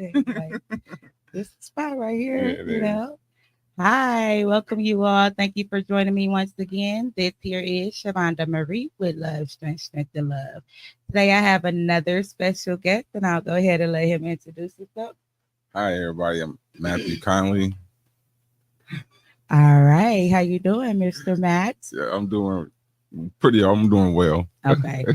thing. Like this spot right Yeah, here, it you is. know. Hi, welcome you all. Thank you for joining me once again. This here is Shavonda Marie with Love, Strength, and Love. Today I have another special guest, and I'll go ahead and let him introduce himself. Hi, everybody. I'm Matthew Conley. All right, how you doing, Mr. Matt? Yeah, I'm doing pretty. I'm doing well. Okay,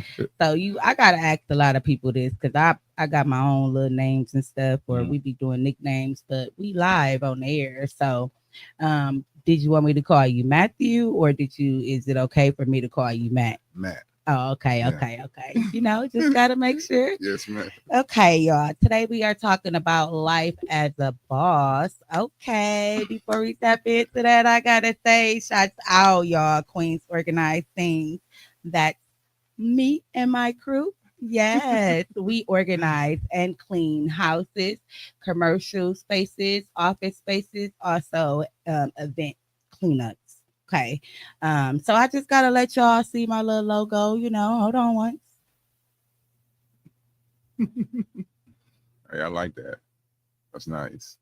so I gotta ask a lot of people this because I got my own little names and stuff, or Mhm. we be doing nicknames, but we live on the air. So, did you want me to call you Matthew, or Is it okay for me to call you Matt? Matt. Oh, okay, Yeah. okay. Just gotta make sure. Yes, Matt. Okay, y'all. Today we are talking about life as a boss. Okay, before we step into that, I gotta say, shots out, y'all. Queens Organized Things. That's me and my crew. Yes, we organize and clean houses, commercial spaces, office spaces, also event cleanups. Okay, so I just gotta let y'all see my little logo. Hold on once. Hey, I like that. That's nice.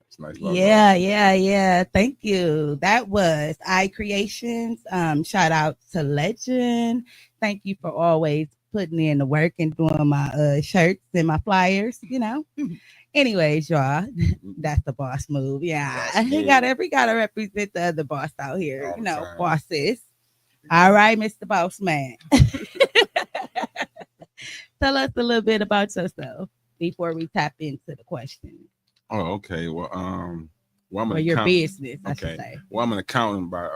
That's a nice logo. Yeah. Thank you. That was I Creations. Shout out to Legend. Thank you for always putting in the work and doing my shirts and my flyers. Anyways, y'all, that's the boss move. Yeah. Boss move. We gotta represent the other boss out here, All the time. bosses. All right, Mr. Boss Man. Tell us a little bit about yourself before we tap into the question. Oh, okay. Well, I'm Or an your accountant. business, I should Okay. say. Well, I'm an accountant by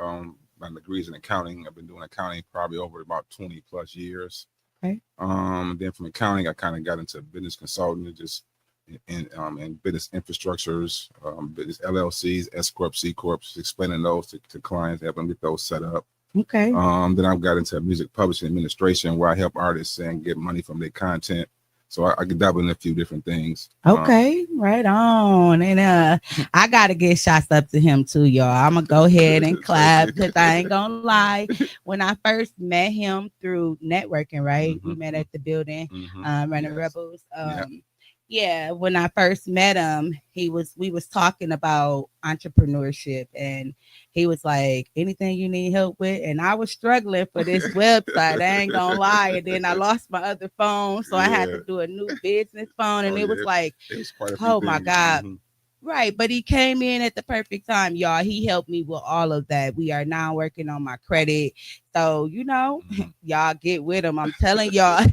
degrees in accounting. I've been doing accounting probably over about 20 plus years. Okay. Then from accounting, I kind of got into business consulting and just and business infrastructures, business LLCs, S corp, C corps, explaining those to clients, helping get those set up. Okay. Then I've got into music publishing administration, where I help artists and get money from their content. So I could dabble in a few different things. Okay, right on. And I gotta get shots up to him too, y'all. I'm gonna go ahead and clap because I ain't gonna lie. When I first met him through networking, right? We met at the building, running Yes. Rebels. Yeah. Yeah, when I first met him, we was talking about entrepreneurship, and he was like, anything you need help with. And I was struggling for this website. I ain't gonna lie. And then I lost my other phone. So I had to Yeah. do a new business phone. And Oh it was yeah. like, It was quite a few oh my things. God. Right. But he came in at the perfect time, y'all. He helped me with all of that. We are now working on my credit. So, y'all get with him. I'm telling y'all.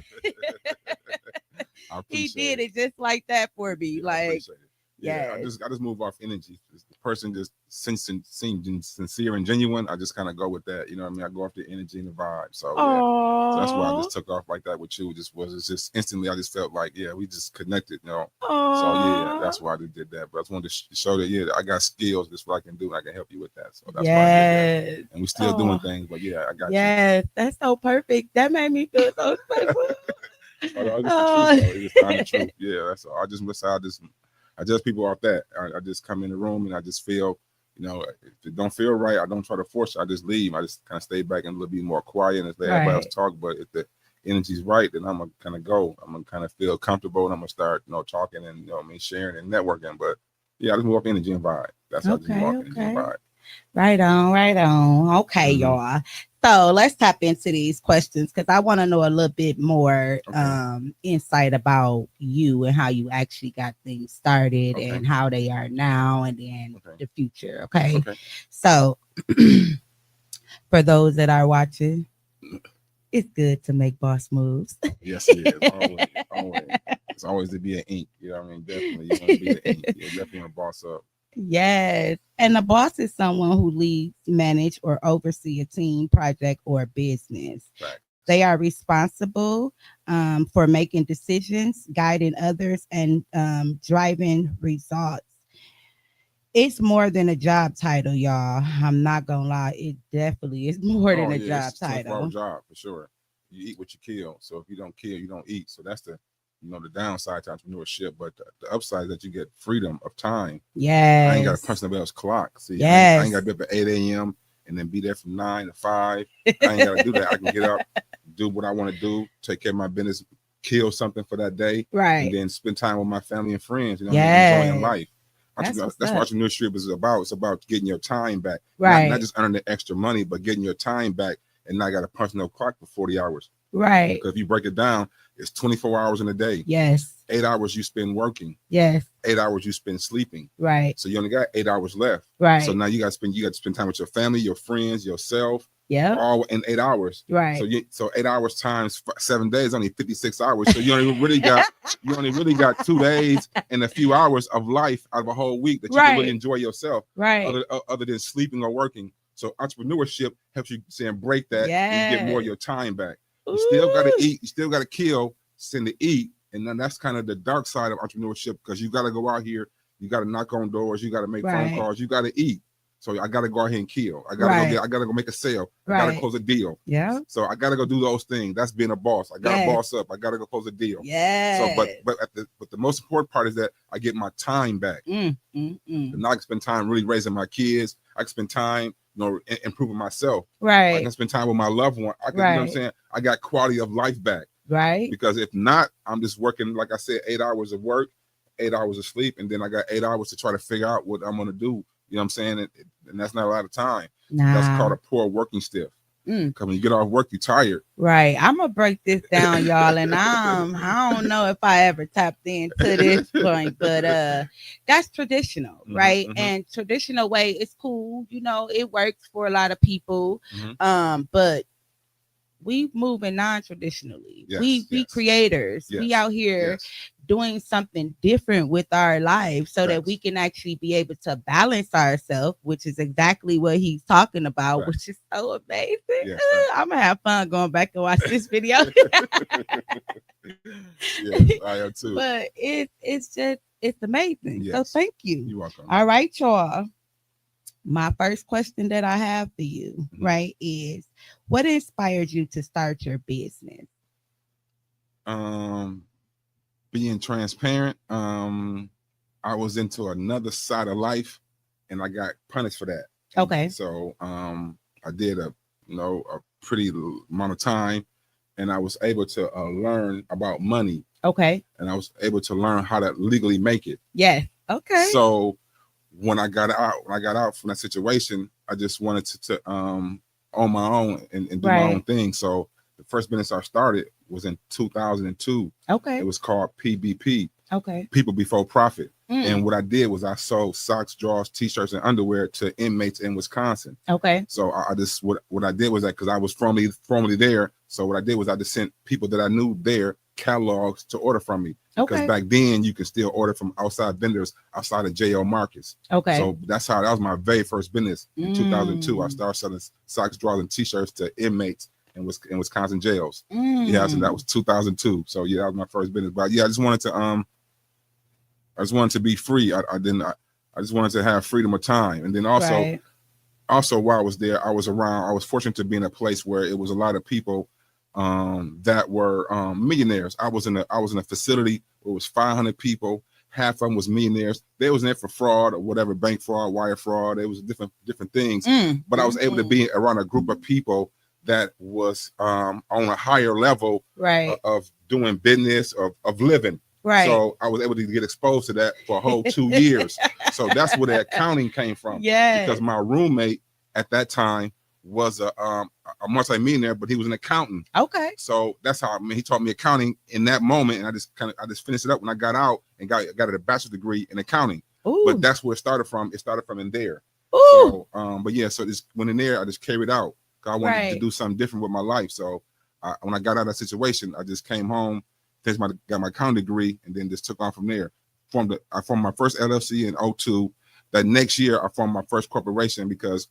I He appreciate did it. it just like that for me. Yeah, I Like, appreciate it. Yeah, yes. I just move off energy. The person just seems sincere and genuine. I just kind of go with that. You know what I mean? I go off the energy and the vibe. So yeah. So that's why I Oh, just took off like that with you. It's just instantly. I just felt like we just connected. So yeah, oh, that's why I just did that. But I just wanted to show that I got skills. That's what I can do. And I can help you with that. So that's why I did that. yes. And we still Oh, doing things. But yeah, I got you. yes. That's so perfect. That made me feel so special. Oh, no, it's the truth Oh, though. It's the truth. Yeah, that's all. I just people off that. I just come in the room and I just feel, if it don't feel right, I don't try to force it. I just leave. I just kind of stay back and a little bit more quiet and let everybody else right. talk. But if the energy's right, then I'm gonna kind of go. I'm gonna kind of feel comfortable and I'm gonna start, talking and sharing and networking. But yeah, I just move off energy and vibe. That's how I just move Okay, off energy and okay. vibe. Right on, right on. Okay, Mm-hmm. y'all. So let's tap into these questions because I want to know a little bit more Okay. insight about you and how you actually got things started Okay. and how they are now and then Okay. the future. Okay. Okay. So for those that are watching, it's good to make boss moves. Yes, it is. Always, always. It's always to be an ink. You know what I mean? Definitely. You want to be the ink. You definitely want to boss up. Yes. And a boss is someone who leads, manage, or oversee a team, project, or business. Facts. They are responsible for making decisions, guiding others, and driving results. It's more than a job title, y'all. I'm not gonna lie. It definitely is more Oh than a yeah, job it's a 24-hour title. job for sure. You eat what you kill. So if you don't kill, you don't eat. So that's the the downside to entrepreneurship. But the upside is that you get freedom of time. I ain't got to Yes. punch nobody else's clock. See, I ain't Yes. got to be up at 8 a.m. and then be there from 9 to 5. I ain't got to do that. I can get up, do what I want to do, take care of my business, kill something for that day, and Right. then spend time with my family and friends, enjoying Yes. life. That's what's That's what up. entrepreneurship is about. It's about getting your time back, not Right. just earning the extra money, but getting your time back and not got to punch no clock for 40 hours. Right. Because if you break it down, it's 24 hours in a day. Yes. 8 hours you spend working. Yes. 8 hours you spend sleeping. Right. So you only got 8 hours left. Right. So now you got to spend time with your family, your friends, yourself, Yep. all in 8 hours. Right. So 8 hours times 7 days, only 56 hours. So you only really got 2 days and a few hours of life out of a whole week that you can really enjoy yourself, Right. other than sleeping or working. So entrepreneurship helps you break that and get more of your time back. You still got to eat. You still got to kill, send to eat. And then that's kind of the dark side of entrepreneurship, because you got to go out here. You got to knock on doors. You got to make phone calls. You got to eat. So I got to go out here and kill. I got to I got to go make a sale. I got to close a deal. Yeah. So I got to go do those things. That's being a boss. I got to boss up. I got to go close a deal. Yeah. So, but the most important part is that I get my time back. And now I can spend time really raising my kids. I can spend time, improving myself. Right. I can spend time with my loved one. I can, you know what I'm saying? I got quality of life back. Right. Because if not, I'm just working, like I said, 8 hours of work, 8 hours of sleep, and then I got 8 hours to try to figure out what I'm gonna do. You know what I'm saying? And that's not a lot of time. Nah. That's called a poor working stiff. Because when you get off work, you're tired. Right. I'm gonna break this down, y'all, and I don't know if I ever tapped into this point, but that's traditional, right? And traditional way is cool. It works for a lot of people. But we moving non-traditionally. We creators. We out here doing something different with our lives so that we can actually be able to balance ourselves, which is exactly what he's talking about, which is so amazing. I'm gonna have fun going back and watch this video. I am too. But it's amazing. So thank you. You're welcome. All right, y'all. My first question that I have for you, right, is what inspired you to start your business? Being transparent. I was into another side of life, and I got punished for that. Okay. So I did a pretty amount of time, and I was able to learn about money. Okay. And I was able to learn how to legally make it. Yes. Okay. So when I got out from that situation, I just wanted to own my own and do my own thing. So the first business I started was in 2002. Okay. It was called PBP. Okay. People Before Profit. And what I did was I sold socks, drawers, t-shirts, and underwear to inmates in Wisconsin. Okay. So I just what I did was that, because I was formerly there. So what I did was I just sent people that I knew there catalogs to order from me. Because back then you could still order from outside vendors outside of jail markets. Okay. So that was my very first business in 2002. I started selling socks, drawers, and t-shirts to inmates in Wisconsin jails. Yeah, so that was 2002. So yeah, that was my first business. But yeah, I just wanted to be free. I just wanted to have freedom of time. And then also while I was there, I was fortunate to be in a place where it was a lot of people that were millionaires. I was in a facility where it was 500 people. Half of them was millionaires. They was in there for fraud or whatever, bank fraud, wire fraud. It was different things. But I was able to be around a group of people that was on a higher level of doing business, of living. Right. So I was able to get exposed to that for a whole 2 years. So that's where the accounting came from. Yeah. Because my roommate at that time was a multi-millionaire, but he was an accountant. Okay. So that's how he taught me accounting in that moment, and I just finished it up when I got out and got a bachelor's degree in accounting. Ooh. But that's where it started from. It started from in there. Ooh. So but yeah, so just when in there, I just carried out. I wanted to do something different with my life. So when I got out of that situation, I just came home, got my accounting degree, and then just took on from there. I formed my first LLC in 2002. That next year, I formed my first corporation because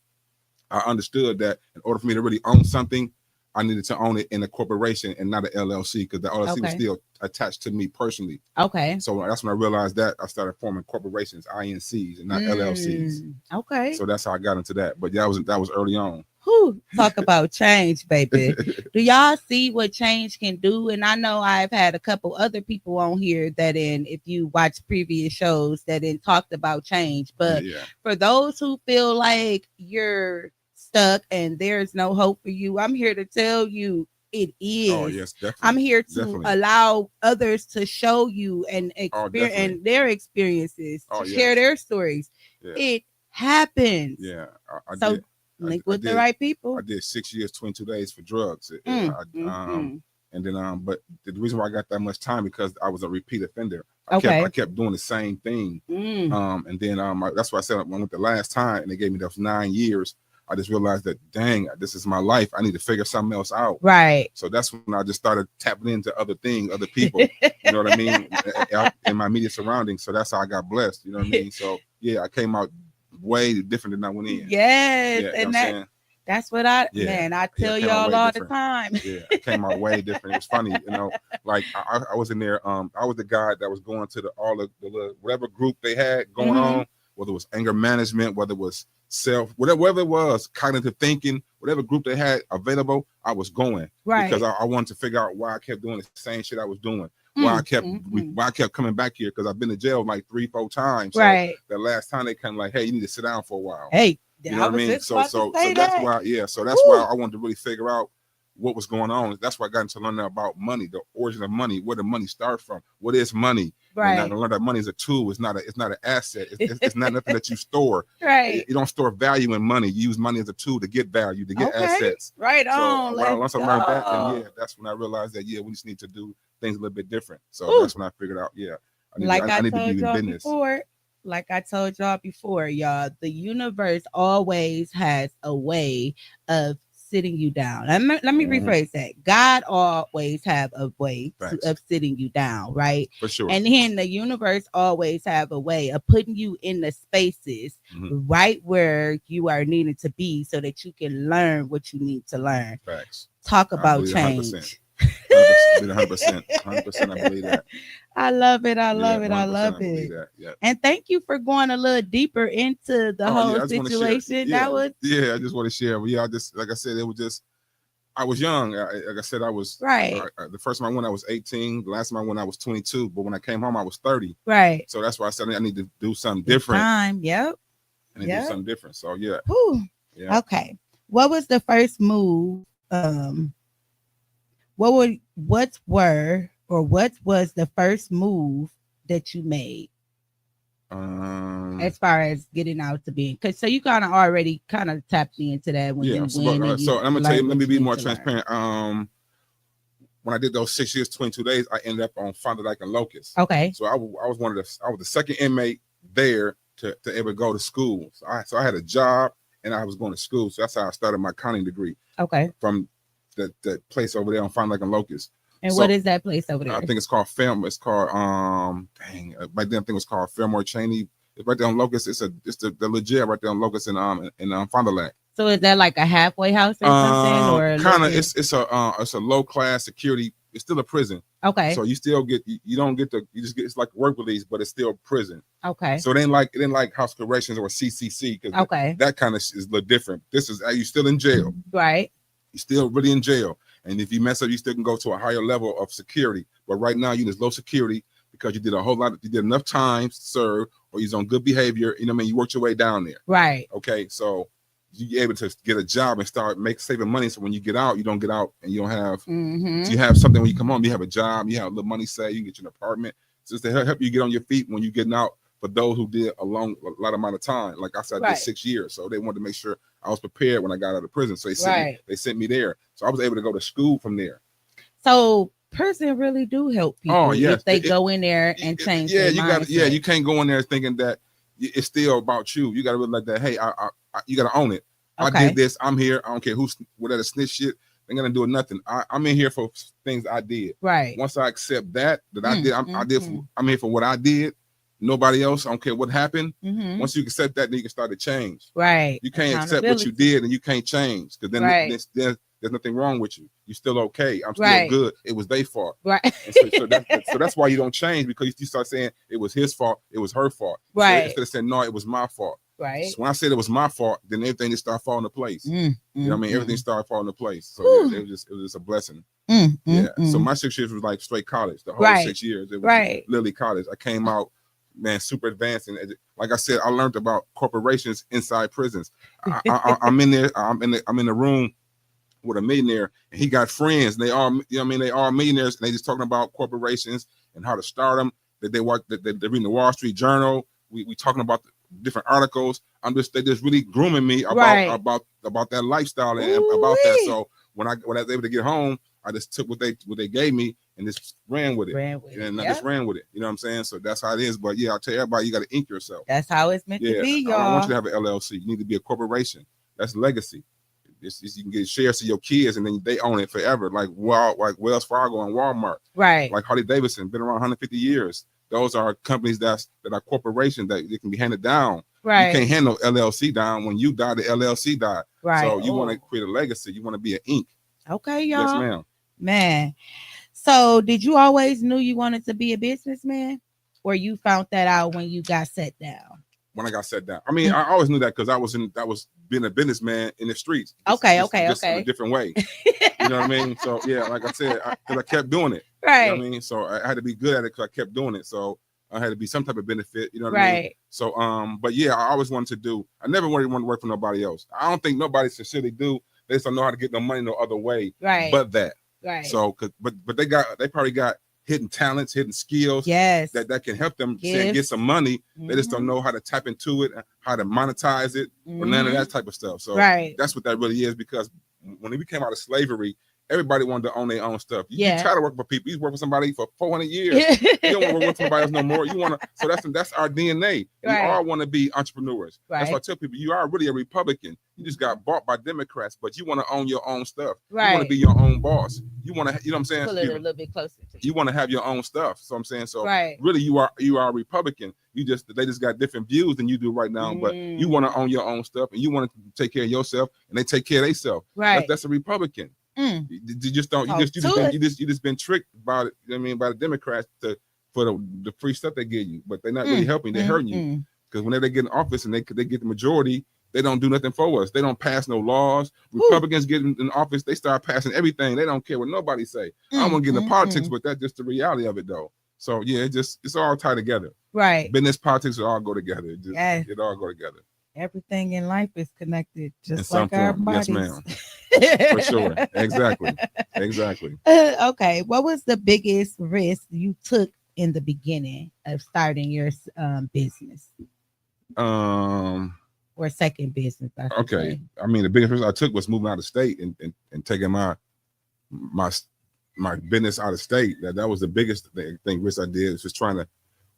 I understood that in order for me to really own something, I needed to own it in a corporation and not an LLC, because the LLC was still attached to me personally. Okay. So that's when I realized that I started forming corporations, INCs, and not LLCs. Okay. So that's how I got into that. But that was early on. Whew, talk about change, baby. Do y'all see what change can do? And I know I've had a couple other people on here if you watch previous shows, that talked about change. But for those who feel like you're stuck and there's no hope for you, I'm here to tell you it Oh is. yes, definitely, I'm here to definitely. allow others to show you and Oh experience definitely. and their experiences Oh to share yes, their stories. yeah, It happens. yeah. I So did. link I with the did. right I people. did 6 years, 22 days for drugs. Mm. And then but the reason why I got that much time because I was a repeat offender. I Okay. kept doing the same thing. Mm. And then that's why I said when I went the last time and they gave me those 9 years, I just realized that dang, this is my life. I need to figure something else out. Right. So that's when I just started tapping into other things, other people. You know what I mean? In my immediate surroundings. So that's how I got blessed. You know what I mean? So yeah, I came out way different than I went in. Yes, Yeah, you know what I'm and saying? that's what I Yeah, I yeah, I tell came out y'all way all the different. time. Yeah, I came out way different. It was funny, like I was in there. I was the guy that was going to all the little, whatever group they had going Mhm. on, whether it was anger management, whether it was whatever it was, cognitive thinking, whatever group they had available, I was going because Right. I wanted to figure out why I kept doing the same shit I was doing. Mm, mm. Why I kept coming back here because I've been to jail like 3-4 times. So Right. the last time they come like, hey, you need to sit down for a while. Hey, You know I what I was mean? just about to So say that's that. why, yeah. So that's Woo. why I wanted to really figure out what was going on. That's why I got into learning about money, the origin of money, where the money starts from, what is money. And I Right. learned that money is a tool. It's not an asset. It's not nothing that you store. Right. You don't store value in money. You use money as a tool to get value, to get Okay. assets. Right So on. Let's once I learned that, then yeah, go. that's when I realized that yeah, we just need to do things a little bit different. So Woo. that's when I figured out, yeah, Like I I need to told be in y'all business. before, y'all, the universe always has a way of sitting you down. Let me Mhm. rephrase that. God always have a way Facts. of sitting you down, right? For sure. And then the universe always have a way of putting you in the spaces Mhm. right where you are needed to be so that you can learn what you need to learn. Facts. Talk I about believe 100%. change. 100%. 100%. I believe that. I love it. I Yeah, love it. I 100%. love I believe it. that. Yeah. And thank you for going a little deeper into the Oh yeah, whole I just want to share. situation. Yeah, That was yeah. I just want to share. But yeah, I just like I said, it was just I was young. Like I said, I was right. the first time I went, I was 18. The last time I went, I was 22. But when I came home, I was 30. Right. So that's why I said I need to do something It's different. time. Yep. I need to do Yep. something different. So yeah, Whew. yeah. Okay. What was the first move? What was the first move that you made as far as getting out to being? Because so you kind of already kind of tapped into that when Yeah. you went and So you I'm gonna tell you. learned Let what me you be need more to learn. transparent. When I did those 6 years, 22 days, I ended up on Fond du Lac and Locust. Okay. So I was I was the second inmate there to ever go to school. So I had a job and I was going to school. So that's how I started my accounting degree. Okay. From that place over there on Fond du Lac and Locust. And so what is that place over there? I think it's called It's called back then I think it was called Fillmore Cheney. It's right there on Locust. It's the legit right there on Locust and Fond du Lac. So is that like a halfway house or something, or kind of? It's a low class security. It's still a prison. okay? So you still get you don't get you just get it's like work release, but it's still prison. Okay. So it ain't like house corrections or CCC because okay, that kind of is a little different. This is you still in jail. right? You're still really in jail, and if you mess up, you still can go to a higher level of security. But right now you just low security because you did a whole lot. You did enough time to serve, or you're on good behavior. You know what I mean? You worked your way down there. Right. Okay, so you're able to get a job and start saving money. So when you get out, you don't get out and you don't have. Mm-hmm. So you have something when you come home. You have a job. You have a little money saved. You can get you an apartment. Just to help you get on your feet when you're getting out. For those who did a lot amount of time, like I said, I did 6 years. So they wanted to make sure I was prepared when I got out of prison. So they sent me there. So I was able to go to school from there. So prison really do help people if they go in there and change their mindset. You can't go in there thinking that it's still about you. You got to really like that. Hey, you got to own it. Okay. I did this. I'm here. I don't care who's whatever snitch shit. They're gonna do nothing. I'm in here for things I did. Right. Once I accept that I did, I'm here for what I did. Nobody else. I don't care what happened. Mm-hmm. Once you accept that, then you can start to change. Right. You can't accept what you did and you can't change because then there's nothing wrong with you. You're still okay. I'm still good. It was their fault. Right. So that's why you don't change because you start saying it was his fault. It was her fault. Right. So instead of saying no, it was my fault. Right. So when I said it was my fault, then everything just started falling into place. You know what I mean? Everything started falling into place. So it was just a blessing. So my 6 years was like straight college. The whole 6 years. It was literally college. I came out, man, super advanced. And like I said, I learned about corporations inside prisons. I'm in there. I'm in the room with a millionaire, and he got friends, and they all, you know what I mean, they all millionaires, and they just talking about corporations and how to start them. That they watch, that they're reading the Wall Street Journal. We talking about the different articles. They just really grooming me about that lifestyle and about that. So when I was able to get home, I just took what they gave me and just ran with it. I just ran with it. You know what I'm saying? So that's how it is. But yeah, I'll tell everybody, you got to ink yourself. That's how it's meant to be, y'all. I don't want you to have an LLC. You need to be a corporation. That's legacy. You can get shares to your kids and then they own it forever, like Wells Fargo and Walmart, right? Like Harley Davidson, been around 150 years. Those are companies that are corporations that it can be handed down. Right. You can't hand no LLC down. When you die, the LLC died. Right. So you want to create a legacy. You want to be an Inc. Okay, y'all. Yes, ma'am. Man. So did you always knew you wanted to be a businessman, or you found that out when you got set down? When I got set down. I mean, I always knew that because I was being a businessman in the streets. Just in a different way. You know what I mean? So yeah, like I said, because I kept doing it. Right. You know what I mean? So I had to be good at it because I kept doing it. So I had to be some type of benefit. You know what I mean? So but yeah, I always wanted to do. I never wanted to work for nobody else. I don't think nobody sincerely do. They just don't know how to get no money no other way. Right. But that. Right. So but they probably got hidden talents, hidden skills, that can help them get some money. Mm-hmm. They just don't know how to tap into it, how to monetize it, or none of that type of stuff. So that's what that really is, because when we came out of slavery, everybody wanted to own their own stuff. You try to work for people. You work for somebody for 400 years. You don't want to work for somebody else no more. You want to. So that's our DNA. We all want to be entrepreneurs. That's why I tell people, you are really a Republican. You just got bought by Democrats, but you want to own your own stuff. You want to be your own boss. You want to, you know what I'm saying? Pull it a little bit closer to you. You want to have your own stuff. So I'm saying, so really you are a Republican. They just got different views than you do right now, but you want to own your own stuff and you want to take care of yourself, and they take care of themselves. Right. That's a Republican. You just been tricked by it. I mean, by the Democrats for the free stuff they give you, but they're not really helping. They're hurting you, because whenever they get in office and they get the majority, they don't do nothing for us. They don't pass no laws. Republicans get in office, they start passing everything. They don't care what nobody say. I don't want to get into politics, but that's just the reality of it, though. So yeah, it's all tied together. Right. Business, politics, it all go together. It all go together. Everything in life is connected, just like our bodies. Yes, ma'am. For sure. Exactly. Okay. What was the biggest risk you took in the beginning of starting your business? Or second business. Okay. I mean, the biggest risk I took was moving out of state and taking my business out of state. That was the biggest thing risk I did.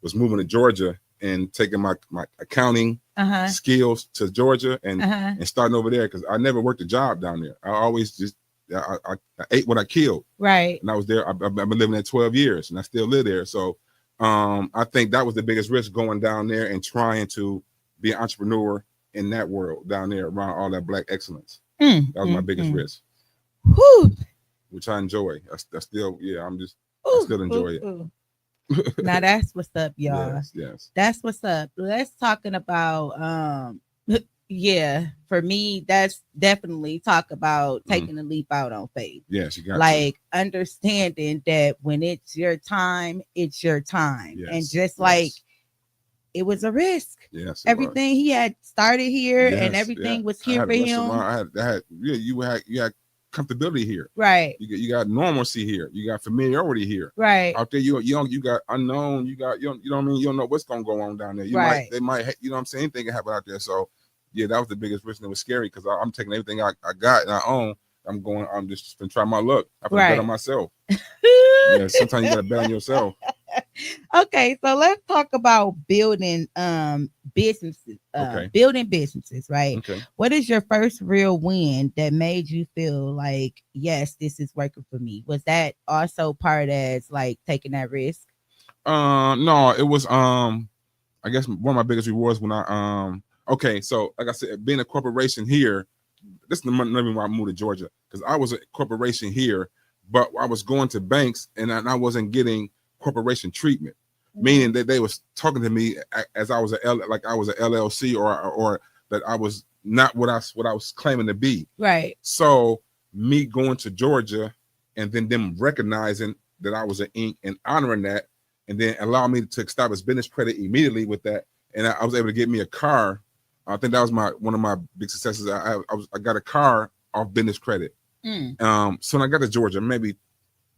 Was moving to Georgia and taking my accounting skills to Georgia and starting over there, because I never worked a job down there. I always just I ate what I killed. Right. And I was there. I've been living there 12 years and I still live there. So I think that was the biggest risk, going down there and trying to be an entrepreneur in that world down there around all that Black excellence. That was my biggest risk. Whew. Which I enjoy. I still enjoy it. Now that's what's up, y'all. Yes. That's what's up. Let's talking about for me, that's definitely talk about taking a leap out on faith. Yes, you got understanding that when it's your time, it's your time. Yes. And just like it was a risk. Yes. Everything he had started here and everything was here for him. You had comfortability here, right? You got normalcy here. You got familiarity here, right? Out there, you got unknown. You know what I mean. You don't know what's gonna go on down there. They might, you know what I'm saying. Anything can happen out there. So, yeah, that was the biggest risk. And it was scary because I'm taking everything I got and I own. I'm just been trying my luck. I can bet on myself. Sometimes you gotta bet on yourself. Okay, so let's talk about building businesses. Building businesses, right? Okay. What is your first real win that made you feel like, yes, this is working for me? Was that also part as like taking that risk? No, it was I guess one of my biggest rewards when I so like I said, being a corporation here, this is the reason why I moved to Georgia, because I was a corporation here, but I was going to banks and I wasn't getting corporation treatment, meaning that they was talking to me as I was an LLC or that I was not what I was claiming to be. Right. So me going to Georgia and then them recognizing that I was an Inc. and honoring that, and then allow me to establish business credit immediately with that, and I was able to get me a car. I think that was one of my big successes. I got a car off business credit. So when I got to Georgia, maybe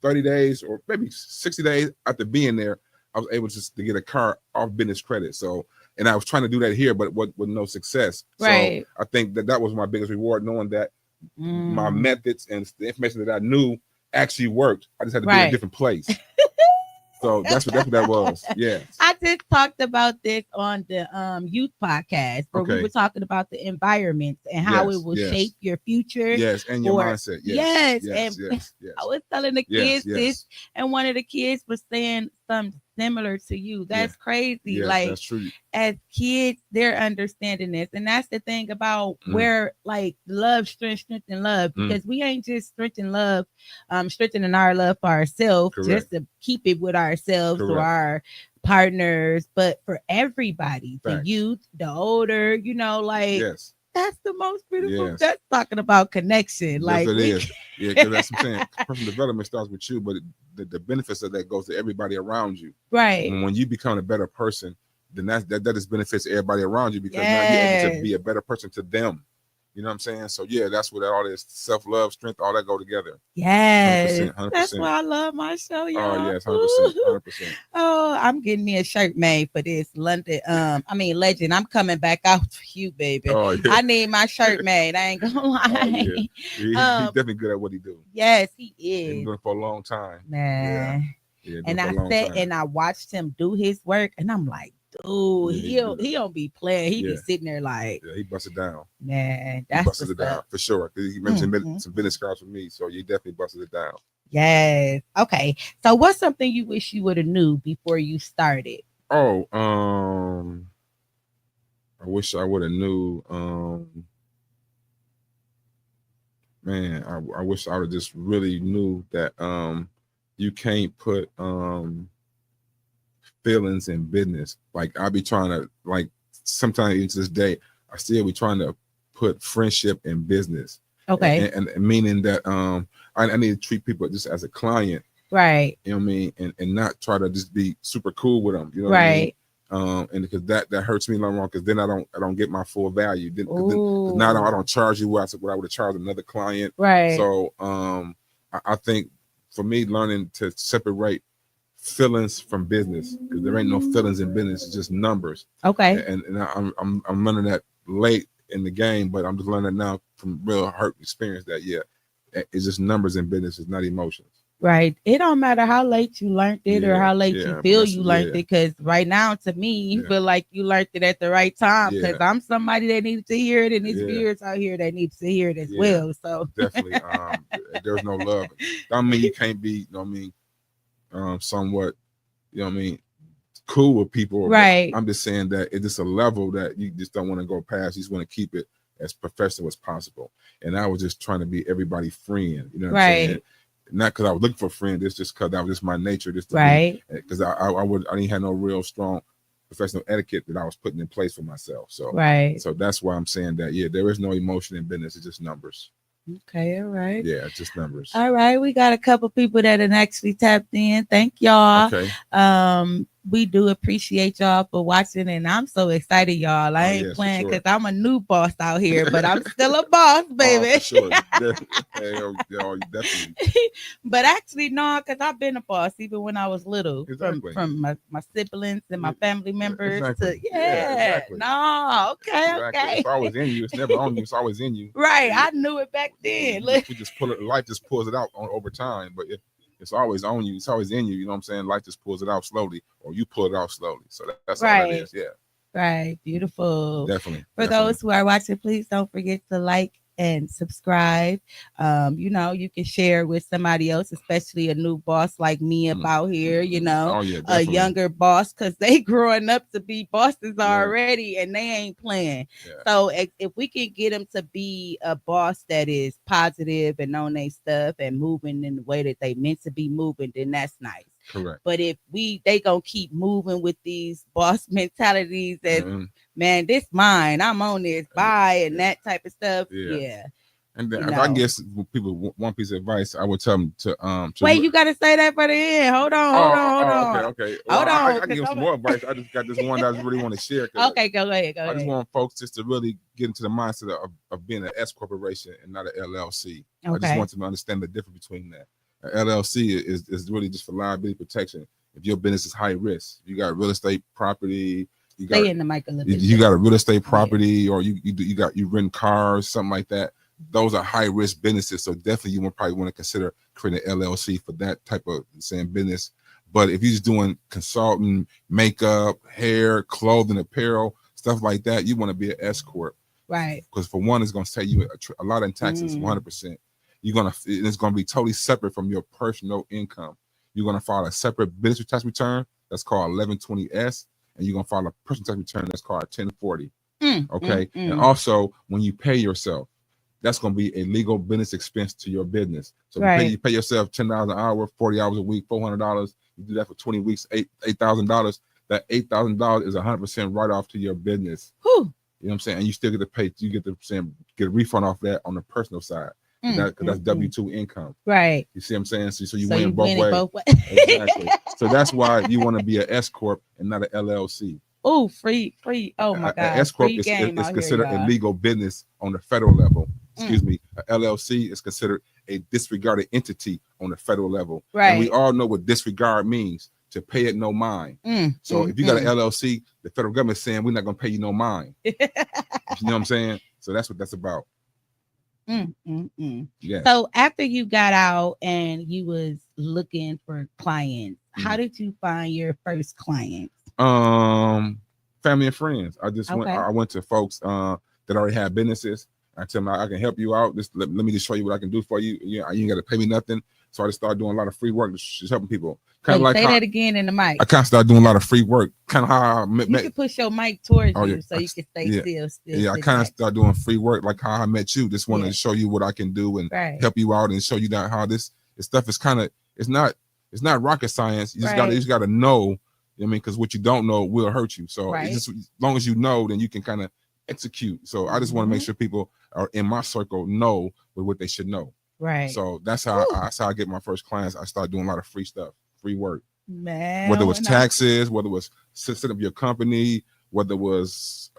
30 days or maybe 60 days after being there, I was able to get a car off business credit. So, and I was trying to do that here, but with no success. Right. So I think that was my biggest reward, knowing that my methods and the information that I knew actually worked. I just had to be in a different place. So that's what that was. Yeah. I just talked about this on the youth podcast where we were talking about the environments and how it will shape your future. Yes, and your mindset. Yes. I was telling the kids this, and one of the kids was saying something similar to you. That's crazy. Yes, like that's true. As kids, they're understanding this, and that's the thing about where like love strengthens love, because we ain't just strengthening our love for ourselves just to keep it with ourselves or our partners, but for everybody, the youth, the older, that's the most beautiful. That's talking about connection. Like it is. Yeah, because that's what I'm saying. Personal development starts with you, but the benefits of that goes to everybody around you. Right. And when you become a better person, then that just benefits everybody around you, because now you're able to be a better person to them. You know what I'm saying? So yeah, that's where all this self-love, strength, all that go together. Yes. 100%. That's why I love my show, y'all. Oh yes, 100%. Oh, I'm getting me a shirt made for this London. Legend. I'm coming back out for you, baby. Oh, yeah. I need my shirt made. I ain't gonna lie. Oh, yeah. He's definitely good at what he do. Yes, he is. He's been doing it for a long time. Man. Yeah, and I sat and I watched him do his work, and I'm like, dude, he don't be playing. He be sitting there like, he busted down. Man, he busted it down for sure. He mentioned some business cards with me, so you definitely busted it down. Yes. Okay. So, what's something you wish you would have knew before you started? Oh, I wish I would have knew. Man, I wish I would have just really knew that you can't put feelings in business. Like I be trying to, like, sometimes even to this day, I still be trying to put friendship in business. Okay. And meaning that I need to treat people just as a client. Right. You know what I mean? And not try to just be super cool with them. You know what right. I mean? And because that hurts me long run, because then I don't get my full value. Then now I don't charge you what I would have charged another client. Right. So I think for me, learning to separate feelings from business, because there ain't no feelings in business, it's just numbers. Okay. And I'm learning that late in the game, but I'm just learning now from real hurt experience that it's just numbers in business, it's not emotions. Right. It don't matter how late you learned it or how late you feel you learned it, because right now, to me, you feel like you learned it at the right time, because I'm somebody that needed to hear it, and there's viewers out here that need to hear it as well. So definitely, there's no love. I mean, you can't be, you know what I mean, somewhat, you know what I mean, cool with people. Right. I'm just saying that it's just a level that you just don't want to go past. You just want to keep it as professional as possible. And I was just trying to be everybody's friend. You know what I'm saying? Not because I was looking for friends, it's just because that was just my nature. Just to because I didn't have no real strong professional etiquette that I was putting in place for myself. So so that's why I'm saying that there is no emotion in business, it's just numbers. Okay, all right. Yeah, just numbers. All right, we got a couple people that have actually tapped in. Thank y'all. Okay. We do appreciate y'all for watching, and I'm so excited, y'all. I ain't playing because I'm a new boss out here, but I'm still a boss, baby. For sure. Definitely. But actually, no, because I've been a boss even when I was little. Exactly. From my siblings and my family members. Exactly. Exactly. No, okay, okay. It's always in you. It's never on you. It's always in you. Right. I knew it back then. We just pull it. Life just pulls it out over time, but it's always on you. It's always in you. You know what I'm saying? Life just pulls it out slowly, or you pull it out slowly. So that's all it is. Yeah. Right. Beautiful. Definitely. For those who are watching, please don't forget to like and subscribe. You can share with somebody else, especially a new boss like me about here, a younger boss, because they growing up to be bosses already and they ain't playing. So if we can get them to be a boss that is positive and on their stuff and moving in the way that they meant to be moving, then that's nice. Correct. But if they gonna keep moving with these boss mentalities and man, this mine, I'm on this, bye, and that type of stuff. And then You if I know. guess people one piece of advice, I would tell them to Wait, you gotta say that for the end. Hold on, hold on, hold okay, on. okay. Well, Hold I on, can cause give some I'm more advice. I just got this one that I just really want to share because okay, go ahead, go I just ahead. want folks just to really get into the mindset of being an S corporation and not an LLC. I just Okay. want them to understand the difference between that. An LLC is really just for liability protection. If your business is high risk, you got real estate property, you got Stay in the mic a little bit. you got a real estate Yeah. property, or you rent cars, something like that. Those are high risk businesses, so definitely you would probably want to consider creating an LLC for that type of same business. But if you're just doing consulting, makeup, hair, clothing, apparel, stuff like that, you want to be an S corp. Right. Because for one, it's going to save you a lot in taxes, 100%. It's going to be totally separate from your personal income. You're going to file a separate business tax return that's called 1120S, and you're going to file a personal tax return that's called 1040. Okay. And also, when you pay yourself, that's going to be a legal business expense to your business. So you pay yourself $10 an hour, 40 hours a week, $400. You do that for 20 weeks, $8,000. That $8,000 is 100% write off to your business. Whew. You know what I'm saying? And you still get to pay. You get to get a refund off that on the personal side. Because that's W-2 income. Right. You see what I'm saying? So you win both ways. Exactly. So that's why you want to be an S corp and not an LLC. Oh, free. Oh my God. An S corp is considered a legal business on the federal level. Excuse me. A LLC is considered a disregarded entity on the federal level. Right. And we all know what disregard means. To pay it no mind. So if you got an LLC, the federal government is saying we're not going to pay you no mind. You know what I'm saying? So that's what that's about. Yes. So after you got out and you was looking for clients, how did you find your first clients? Family and friends. I went to folks that already had businesses. I tell them I can help you out. Let me just show you what I can do for you. You ain't got to pay me nothing. So I just started doing a lot of free work, just helping people. Kind of like say that again in the mic. I kind of started doing a lot of free work. Kind of how I met. You can push your mic towards you so you can stay still. Yeah, I kind of started doing free work, like how I met you. Just wanted to show you what I can do and help you out and show you that how this stuff is kind of it's not rocket science. You just got to know. You know what I mean, because what you don't know will hurt you. So it's just as long as you know, then you can kind of execute. So I just want to make sure people are in my circle know what they should know. Right. So that's how I get my first clients. I started doing a lot of free stuff, free work. Man. Whether it was taxes, whether it was setting up your company, whether it was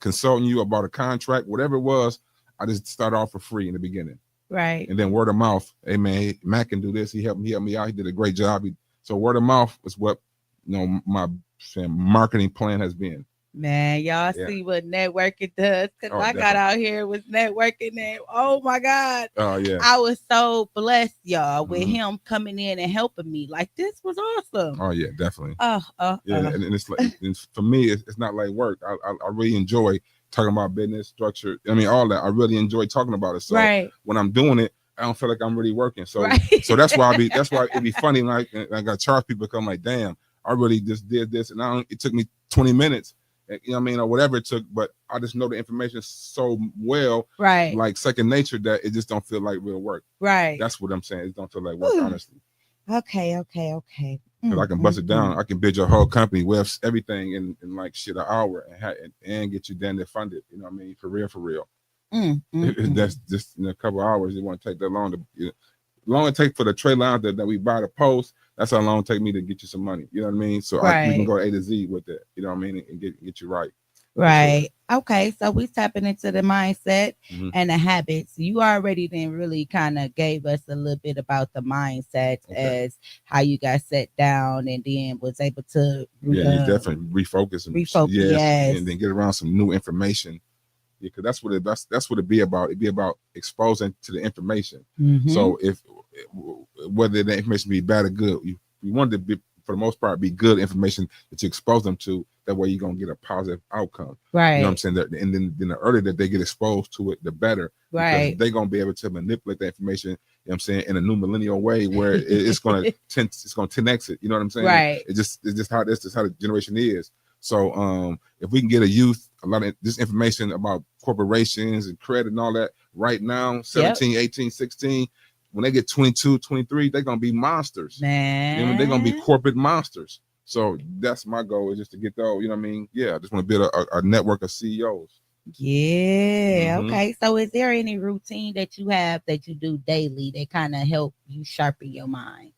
consulting you about a contract, whatever it was, I just started off for free in the beginning. Right. And then word of mouth. Hey man, Matt can do this. He helped me out. He did a great job. So word of mouth is what my marketing plan has been. Man, y'all see what networking does. Because I got out here with networking and oh my God. Oh yeah. I was so blessed, y'all, with him coming in and helping me. Like this was awesome. Oh yeah, definitely. Yeah, and it's like for me, it's not like work. I really enjoy talking about business structure. I mean, all that. I really enjoy talking about it. So when I'm doing it, I don't feel like I'm really working. So so that's why it'd be funny when I got charge people come like, damn, I really just did this and it took me 20 minutes. You know what I mean, or whatever it took, but I just know the information so well, like second nature, that it just don't feel like real work. Right. That's what I'm saying. It don't feel like work, honestly. Okay. But I can bust it down. I can build your whole company, with everything in like an hour and get you down there funded. You know what I mean? For real. That's just in a couple of hours. It won't take that long to. Long it take for the trade line that we buy the post, that's how long it take me to get you some money. You know what I mean? So we can go A to Z with it. You know what I mean? And get you right. Right. Sure. Okay. So we tapping into the mindset and the habits. You already then really kind of gave us a little bit about the mindset as how you guys sat down and then was able to you definitely refocus and and then get around some new information. Yeah, because that's what it be about. It be about exposing to the information. So if whether the information be bad or good, you want it to be, for the most part, be good information that you expose them to. That way you're gonna get a positive outcome. Right. You know what I'm saying? And then the earlier that they get exposed to it, the better. Right. Because they're gonna be able to manipulate the information, you know what I'm saying, in a new millennial way where it's gonna 10x it. You know what I'm saying? Right. It's just how the generation is. So if we can get a youth a lot of this information about corporations and credit and all that right now, 17, 18, 16, when they get 22, 23, they're going to be monsters. Man. You know, they're going to be corporate monsters. So that's my goal, is just to get those, you know what I mean? Yeah, I just want to build a network of CEOs. Yeah. Hmm. Okay. So is there any routine that you have that you do daily that kind of help you sharpen your mind?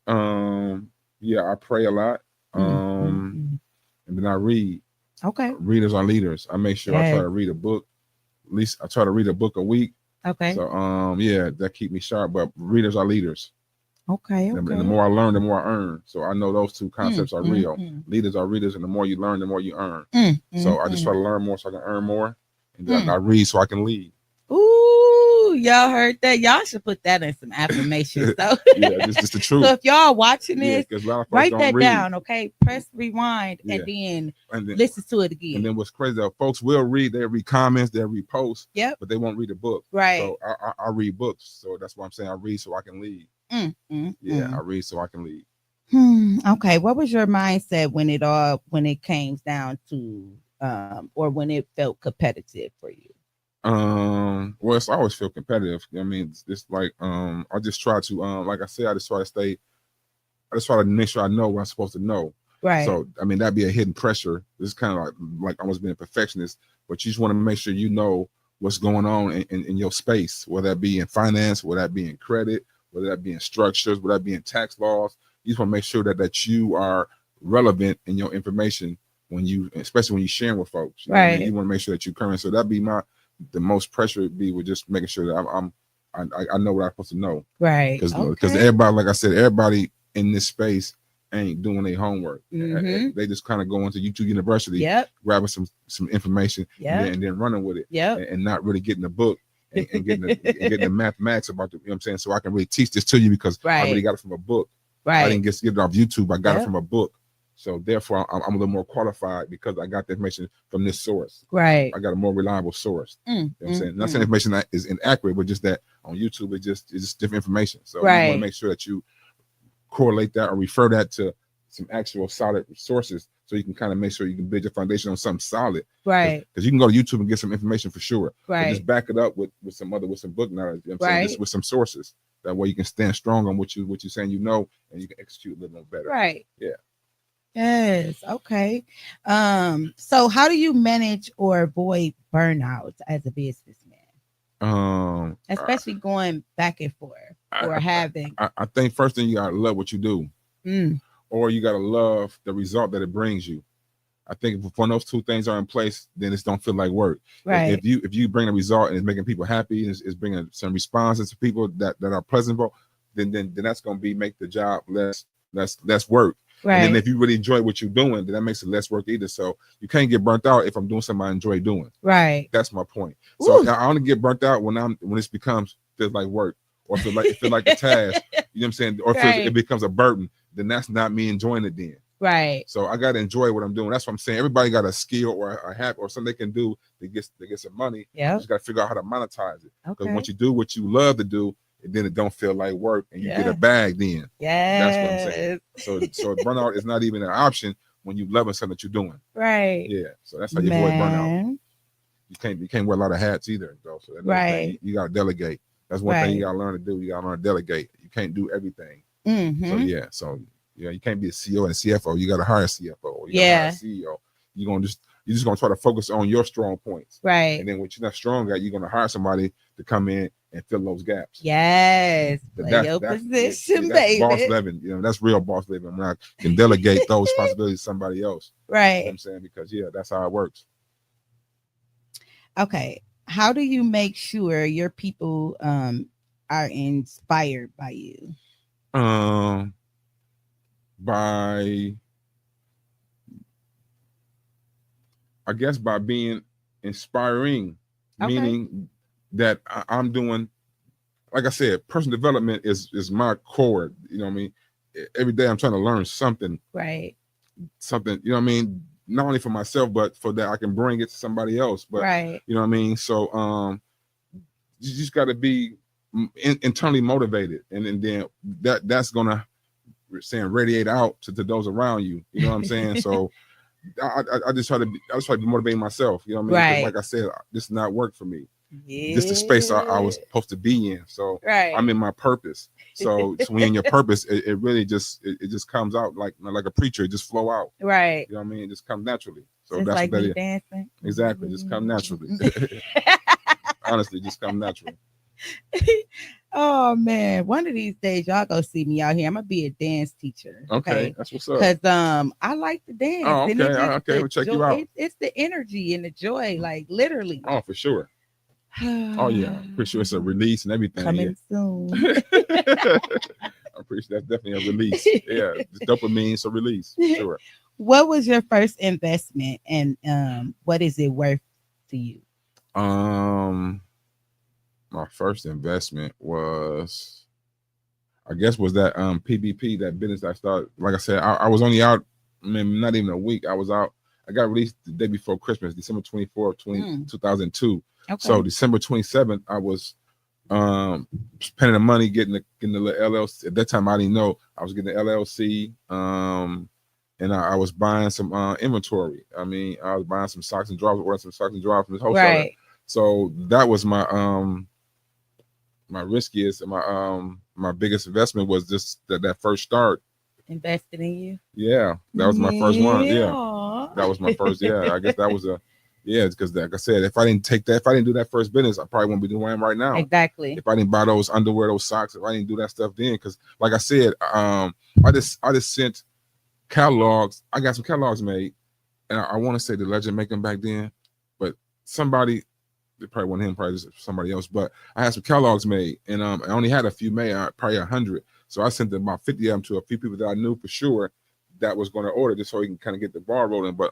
Yeah, I pray a lot. Mm, mm, mm. And then I read. Okay. Readers are leaders. I make sure I try Yes. to read a book. At least I try to read a book a week. Okay. So yeah, that keep me sharp. But readers are leaders. Okay. And the Okay. more I learn, the more I earn. So I know those two Mm, concepts are mm, real. mm. Leaders are readers, and the more you learn, the more you earn. Mm, mm, So I just try mm, to learn more so I can earn more. And then I mm. read so I can lead. Ooh, y'all heard that? Y'all should put that in some affirmations. So, Yeah, this the so truth. if y'all watching Yeah, this, because a lot of folks write don't that read. down. Okay, press rewind Yeah, and then and then listen to it and again. then what's crazy though, folks will read. They'll read comments, they'll read posts, Yep. but they won't read a book. Right. So I read books. So that's why I'm saying I read so I can lead. Mm, mm, Yeah, I mm. read so I can lead. Okay. What was your mindset when it came down to or when it felt competitive for you? Well, it's I always feel competitive. I mean, it's like I just try to like I said, I just try to stay. I just try to make sure I know what I'm supposed to know. Right. So I mean, that'd be a hidden pressure. This is kind of like almost being a perfectionist, but you just want to make sure you know what's going on in your space, whether that be in finance, whether that be in credit, whether that be in structures, whether that be in tax laws. You just want to make sure that you are relevant in your information when you, especially when you're sharing with folks. You know what I mean? Right. You want to make sure that you're current. So that'd be the most pressure would be with just making sure that I know what I'm supposed to know. Right. Because Okay. everybody, like I said, everybody in this space ain't doing their homework. Mm-hmm. They just kind of go into YouTube University, Yep. grabbing some information, Yep. and then running with it, Yep. and not really getting the book and getting the mathematics about the, you know what I'm saying. So I can really teach this to you because I really Right. got it from a book. I Right. didn't just get it off YouTube. I got it Yep. from a book. So therefore, I'm a little more qualified because I got the information from this source. Right. I got a more reliable source. You know what I'm saying? Not saying information that is inaccurate, but just that on YouTube, it's just different information. So you want Right. to make sure that you correlate that or refer that to some actual solid sources so you can kind of make sure you can build your foundation on something solid. Right. Because you can go to YouTube and get some information for sure. But Right. just back it up with some book knowledge. You know what I'm saying? Right. Just with some sources. That way you can stand strong on what you're saying you know, and you can execute a little more better. Right. Yeah. Yes. Okay. So how do you manage or avoid burnout as a businessman? Especially going back and forth or having. I think first thing you gotta love what you do. Or you gotta love the result that it brings you. I think if those two things are in place, then it don't feel like work. Right. If you bring a result and it's making people happy, and it's bringing some responses to people that are pleasurable, then that's gonna make the job less work. Right. And then if you really enjoy what you're doing, then that makes it less work either. So you can't get burnt out if I'm doing something I enjoy doing. Right. That's my point. Ooh. So I only get burnt out when this feels like work, or feel like a task. You know what I'm saying? Or Right. it becomes a burden. Then that's not me enjoying it then. Right. So I gotta enjoy what I'm doing. That's what I'm saying. Everybody got a skill or a habit or something they can do to get some money. Yeah. You just gotta figure out how to monetize it. Because Okay. once you do what you love to do, then it don't feel like work, and you get a Yeah. bag. Then Yes. that's what I'm saying. So burnout is not even an option when you loving something that you're doing. Right. Yeah. So that's how you avoid burnout. Man. You can't wear a lot of hats either, though. So that's another thing. Right. You gotta delegate. That's one thing Right. you gotta learn to do. You gotta learn to delegate. You can't do everything. Mhm. So yeah. So you can't be a CEO and a CFO. You gotta hire a CFO. Or you gotta Yeah. hire a CEO. You're just gonna try to focus on your strong points. Right. And then what you're not strong at, you're gonna hire somebody to come in and fill those gaps. Yes. But Play your position, that's baby. boss living. You know, that's real boss living. When I can delegate those responsibilities to somebody else. You know what Right. I'm saying? Because that's how it works. Okay. How do you make sure your people are inspired by you? By I guess by being inspiring, Okay. meaning that I'm doing, like I said, personal development is my core. You know what I mean? Every day I'm trying to learn something, Right. you know what I mean? Not only for myself, but for that I can bring it to somebody else. But Right. you know what I mean? So you just got to be internally motivated, and then that's gonna radiate out to those around you. You know what I'm saying? So I just try to be motivating myself. You know what I mean? 'Cause Right. like I said, this not work for me. Yeah. This is the space I was supposed to be in. So Right. I'm in my purpose. So when you're in your purpose, it really just it just comes out like a preacher. It just flow out. Right. You know what I mean? It just comes naturally. So Just that's like what that me is. dancing. Exactly. Just come naturally. Honestly, just come naturally. Oh man, one of these days y'all go see me out here. I'm gonna be a dance teacher. Okay, Okay. that's what's up. Cause I like to dance Oh, and okay. it's just Okay, the we'll check you joy. out. It's the energy and the joy, like literally. Oh, for sure. Oh yeah, pretty sure it's a release and everything. Coming soon. Yeah. I'm pretty sure that's definitely a release. Yeah, the dopamine, so release for sure. What was your first investment and what is it worth to you? Um, my first investment was, I guess, was that PBP, that business I started. Like I said, I was only out, I mean, not even a week. I was out. I got released the day before Christmas, December 24th, 2002. Okay. So December 27th, I was spending the money getting the LLC. At that time, I didn't know I was getting the LLC. And I was buying some inventory. I mean, I was buying some socks and drawers, ordering some socks and drawers from this wholesaler. Right. So that was my my riskiest and my biggest investment was just that first start. Invested in you. Yeah, that was my first one. Yeah, Yeah. that was my first. Yeah, I guess that was because like I said, if I didn't do that first business, I probably wouldn't be doing where I am right now. Exactly. If I didn't buy those underwear, those socks, if I didn't do that stuff then, because like I said, I just sent catalogs. I got some catalogs made, and I want to say the Legend make them back then, but somebody, it probably wasn't him, probably somebody else. But I had some catalogs made, and I only had a few made, probably 100. So I sent about 50 of them to a few people that I knew for sure that was going to order, just so we can kind of get the ball rolling. But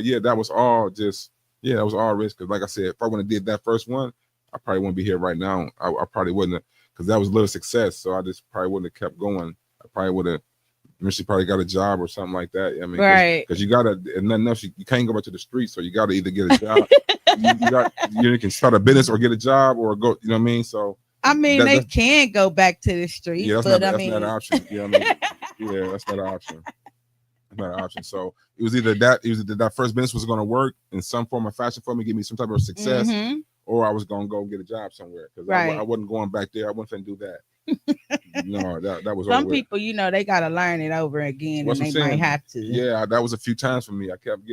yeah, that was all that was all risk. Because like I said, if I wouldn't have did that first one, I probably wouldn't be here right now. I probably wouldn't have, because that was a little success. So I just probably wouldn't have kept going. I probably would have. She probably got a job or something like that. I mean, right? Because you gotta, and nothing else. You can't go back to the streets, so you gotta either get a job. you can start a business or get a job or go. You know what I mean? So I mean, they can go back to the streets, yeah, but that's not an option. You know what I mean? Yeah, that's not an option. That's not an option. So it was either that first business was going to work in some form of fashion for me, give me some type of success, or I was going to go get a job somewhere, because I wasn't going back there. I wasn't going to do that. No, that was some people, they got to learn it over again, and they might have to. Yeah, that was a few times for me. I kept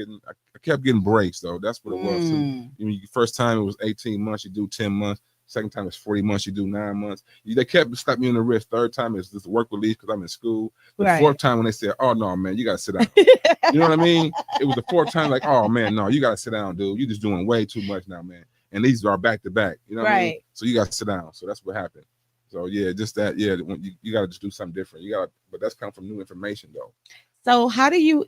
getting breaks though. That's what it was. First time it was 18 months, you do 10 months. Second time it's 40 months, you do 9 months. They kept stopping me on the wrist. Third time is this work release because I'm in school. The fourth time when they said, "Oh no, man, you gotta sit down." You know what I mean? It was the fourth time, like, "Oh man, no, you gotta sit down, dude. You're just doing way too much now, man." And these are back to back. You know what I mean? So you gotta sit down. So that's what happened. So yeah, just that. Yeah, you gotta just do something different. But that's come from new information though. So how do you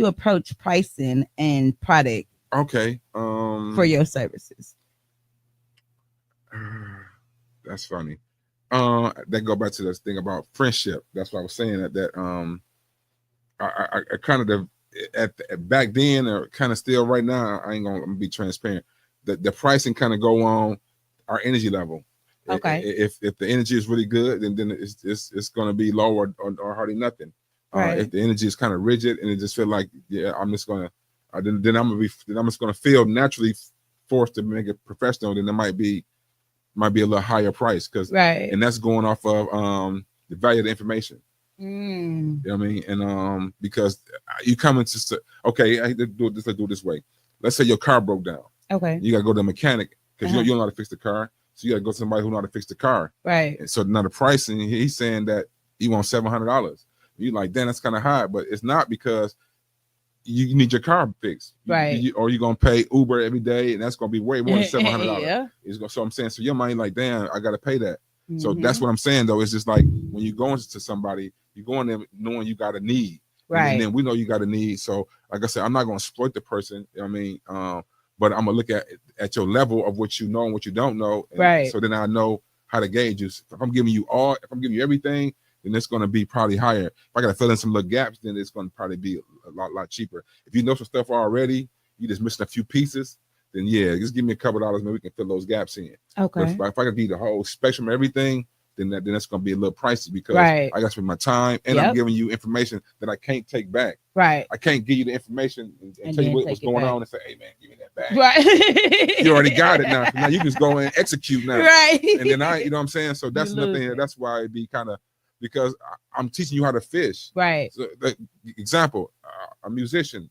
approach pricing and product? Okay. For your services. That's funny. That go back to this thing about friendship. That's what I was saying. That I kind of back then, or kind of still right now. I'm gonna be transparent. The pricing kind of go on our energy level. Okay. If the energy is really good, then it's gonna be low or hardly nothing. Right. If the energy is kind of rigid and it just feel like, yeah, I'm just gonna then I'm just gonna feel naturally forced to make it professional, then there might be a little higher price, and that's going off of the value of the information. You know what I mean? And because you come into okay, let's do it this way. Let's say your car broke down. Okay. You gotta go to a mechanic because you don't know how to fix the car. So you gotta go to somebody who know how to fix the car. Right. And so now the pricing, he's saying that you want $700. You're like, damn, that's kind of high, but it's not, because you need your car fixed, right? Or you're gonna pay Uber every day, and that's gonna be way more than $700. Yeah. So I'm saying, so your mind like, damn, I gotta pay that. So that's what I'm saying though. It's just like when you go into somebody, you go in there knowing you got a need, right? And then we know you got a need. So like I said, I'm not gonna exploit the person. You know what I mean, but I'm gonna look at your level of what you know and what you don't know, right? So then I know how to gauge you. If I'm giving you everything, then it's going to be probably higher. If I got to fill in some little gaps, then it's going to probably be a lot cheaper. If you know some stuff already, you just missing a few pieces, then yeah, just give me a couple dollars, maybe we can fill those gaps in. Okay. But if I could be the whole spectrum of everything, then that's going to be a little pricey because Right. I got to spend my time and I'm Yep. giving you information that I can't take back. Right. I can't give you the information and And tell you then what's take it going back. on and say, hey man, give me that back. Right. You already got it now. So now you can just go and execute now. Right. And then you know what I'm saying? So that's You another lose thing. it. That's why it'd be kind of, because I'm teaching you how to fish. Right. So, example, a musician,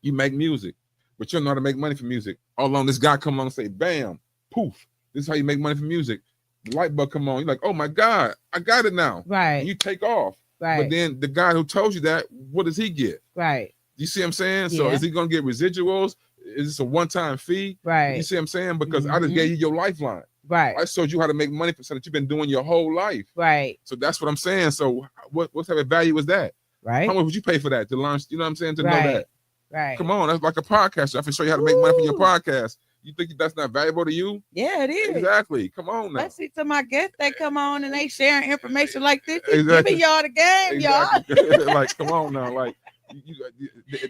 you make music, but you don't know how to make money from music. All along, this guy come along and say, bam, poof, this is how you make money from music. The light bulb come on. You're like, oh my God, I got it now. Right. And you take off. Right. But then the guy who told you that, what does he get? Right. You see what I'm saying? So Yeah. is he going to get residuals? Is this a one-time fee? Right. You see what I'm saying? Because I just gave you your lifeline. Right. I showed you how to make money for something that you've been doing your whole life. Right. So that's what I'm saying. So what type of value is that? Right. How much would you pay for that to learn? You know what I'm saying? To know that. Right. Come on, that's like a podcast. I can show you how to make money from your podcast. You think that's not valuable to you? Yeah, it is. Exactly. Come on now. Especially to my guests that come on and they sharing information like this. Exactly. Giving y'all the game, Exactly. y'all. Like, come on now. Like,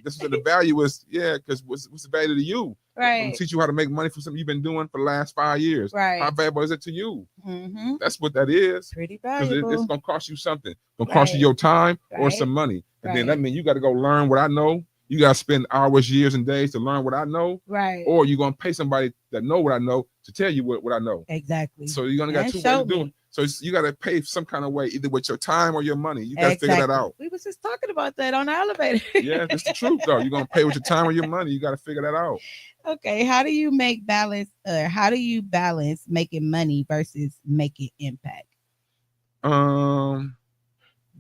this is the value is, because what's the value to you? I'm Right. gonna teach you how to make money from something you've been doing for the last 5 years. Right. How valuable is it to you? Mm-hmm. That's what that is. Pretty Because valuable. it's gonna cost you something. It's gonna cost you Right. your time or Right. some money. And then Right. that means you got to go learn what I know. You got to spend hours, years, and days to learn what I know. Right. Or you're gonna pay somebody that know what I know to tell you what I know. Exactly. So you're gonna got And two ways show to do me. it. So you got to pay some kind of way, either with your time or your money. You got to figure that out. We was just talking about that on the elevator. Yeah, that's the truth though. You're gonna pay with your time or your money. You got to figure that out. Okay. How do you balance making money versus making impact?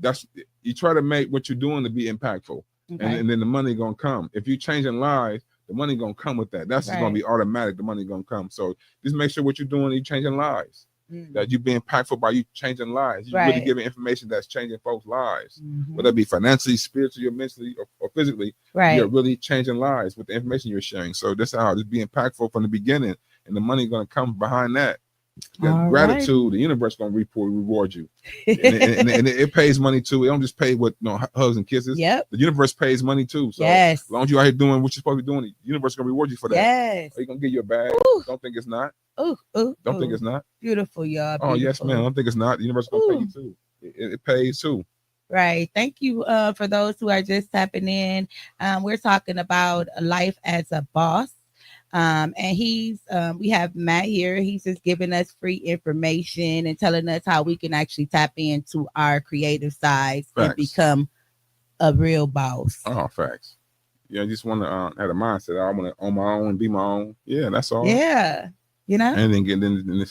That's, you try to make what you're doing to be impactful. Okay. And then the money gonna come. If you're changing lives, the money gonna come with that. That's just gonna be automatic. The money gonna come. So just make sure what you're doing, you're changing lives. That you be impactful by you changing lives. You're really giving information that's changing folks' lives. Whether it be financially, spiritually, or mentally, or physically, you're really changing lives with the information you're sharing. So this is how just be impactful from the beginning, and the money gonna come behind that. That gratitude, the universe gonna reward you, and it pays money too. It don't just pay with hugs and kisses. Yep. The universe pays money too. So Yes. as long as you out here doing what you're supposed to be doing, the universe gonna reward you for that. Yes. Are you gonna give you a bag? Ooh. Don't think it's not. Don't think it's not. Beautiful, y'all. Oh yes, Beautiful. man. Don't think it's not. The universe gonna pay you too. It pays too. Right. Thank you for those who are just tapping in. We're talking about life as a boss. And we have Matt here. He's just giving us free information and telling us how we can actually tap into our creative sides and become a real boss. Oh, facts. Yeah, I just want to have a mindset. I want to own my own, be my own. Yeah, that's all. Yeah, you know. And then get in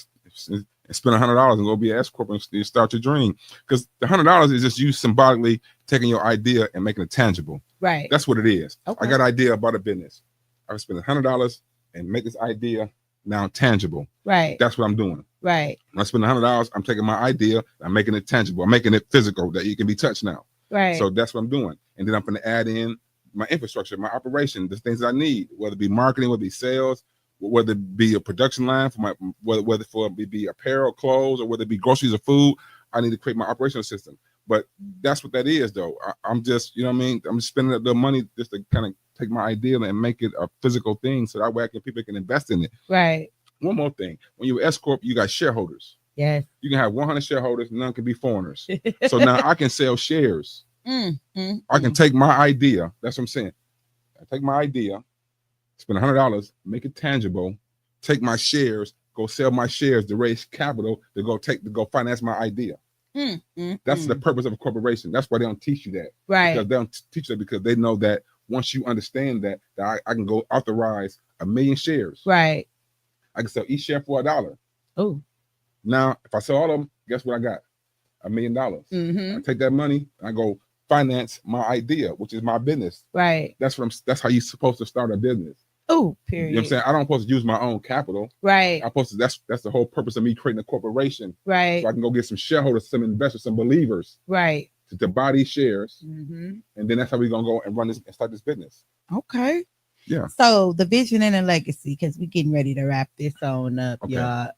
spend $100 and go be an S corp and start your dream. Because the $100 is just you symbolically taking your idea and making it tangible. Right. That's what it is. Okay. I got an idea about a business. I can spend $100 and make this idea now tangible. Right. That's what I'm doing. Right. When I spend $100, I'm taking my idea, I'm making it tangible. I'm making it physical that it can be touched now. Right. So that's what I'm doing. And then I'm going to add in my infrastructure, my operation, the things I need, whether it be marketing, whether it be sales, whether it be a production line for whether it be apparel, clothes, or whether it be groceries or food. I need to create my operational system. But that's what that is, though. I'm just, you know what I mean? I'm just spending the money just to kind of take my idea and make it a physical thing, so that way people can invest in it. Right. One more thing: when you're S corp, you got shareholders. Yes. You can have 100 shareholders, none can be foreigners. So now I can sell shares. I can take my idea. That's what I'm saying. I take my idea, spend $100, make it tangible, take my shares, go sell my shares to raise capital to go finance my idea. That's the purpose of a corporation. That's why they don't teach you that. Right. Because they don't teach that because they know that once you understand that I can go authorize 1 million shares. Right. I can sell each share for $1. Oh. Now, if I sell all of them, guess what I got? $1 million. I take that money and I go finance my idea, which is my business. Right. That's how you're supposed to start a business. Oh, period. You know what I'm saying? I don't supposed to use my own capital. Right. I'm supposed to, that's the whole purpose of me creating a corporation. Right. So I can go get some shareholders, some investors, some believers. Right. To buy these shares. And then that's how we're gonna go and run this and start this business. Okay. Yeah. So the vision and the legacy, because we're getting ready to wrap this on up, y'all.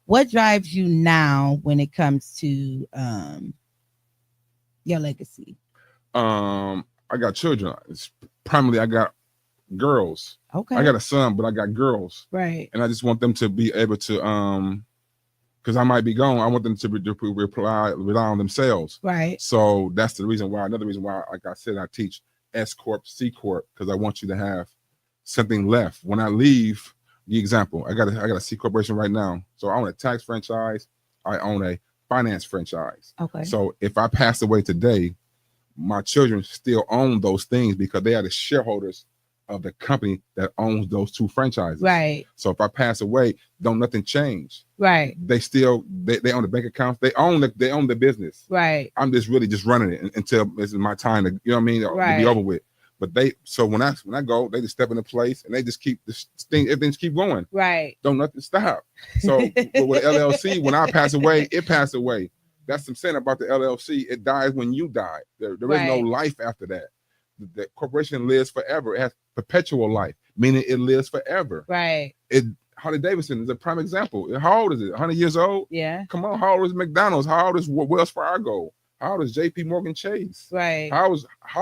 What drives you now when it comes to your legacy? I got children. Primarily, I got girls. Okay. I got a son, but I got girls. Right. And I just want them to be able to because I might be gone. I want them to rely on themselves. Right. So that's the reason why. Another reason why, like I said, I teach S Corp, C Corp, because I want you to have something left when I leave. The example, I got a C corporation right now. So I own a tax franchise. I own a finance franchise. Okay. So if I pass away today, my children still own those things because they are the shareholders of the company that owns those two franchises. Right. So if I pass away, don't nothing change. Right. They still they own the bank accounts. They own the business. Right. I'm just really just running it until it's my time to, you know what I mean, right. to be over with. But so when I go, they just step into place and they just keep this thing, everything just keep going. Right. Don't nothing stop. So with LLC, when I pass away, it passed away. That's what I'm saying about the LLC. It dies when you die. There is no life after that. The corporation lives forever. It has perpetual life, meaning it lives forever. Right. Harley Davidson is a prime example. How old is it? 100 years old? Yeah. Come on. How old is McDonald's? How old is Wells Fargo? How old is JP Morgan Chase? Right. How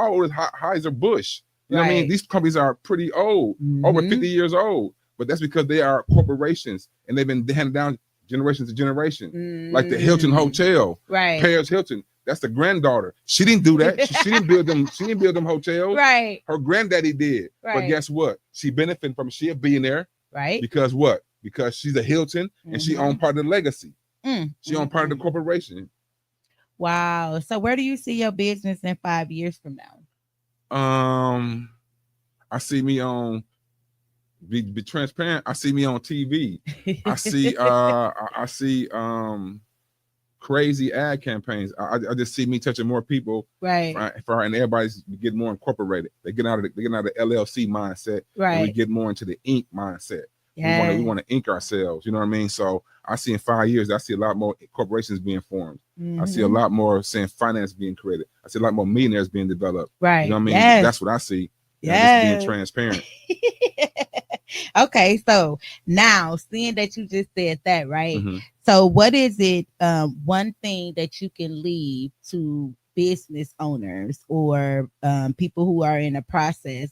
old is Heiser Bush? You know what I mean? These companies are pretty old, over 50 years old, but that's because they are corporations and they've been handed down generation to generation. Like the Hilton Hotel, right? Paris Hilton. That's the granddaughter. She didn't do that. She didn't build them. She didn't build them hotels. Right. Her granddaddy did. Right. But guess what? She benefited from it. She a billionaire. Right. Because what? Because she's a Hilton and she owned part of the legacy. She owned part of the corporation. Wow. So where do you see your business in 5 years from now? I see me on. Be transparent. I see me on TV. I see crazy ad campaigns. I just see me touching more people, right? And everybody's getting more incorporated. They get out of the LLC mindset, right? And we get more into the Inc mindset. Yeah. We want to ink ourselves. You know what I mean? So I see in 5 years, I see a lot more corporations being formed. I see a lot more finance being created. I see a lot more millionaires being developed. Right. You know what I mean? Yes. That's what I see. Yeah. Just being transparent. Okay, so now seeing that you just said that, right? Mm-hmm. So what is it one thing that you can leave to business owners or people who are in a process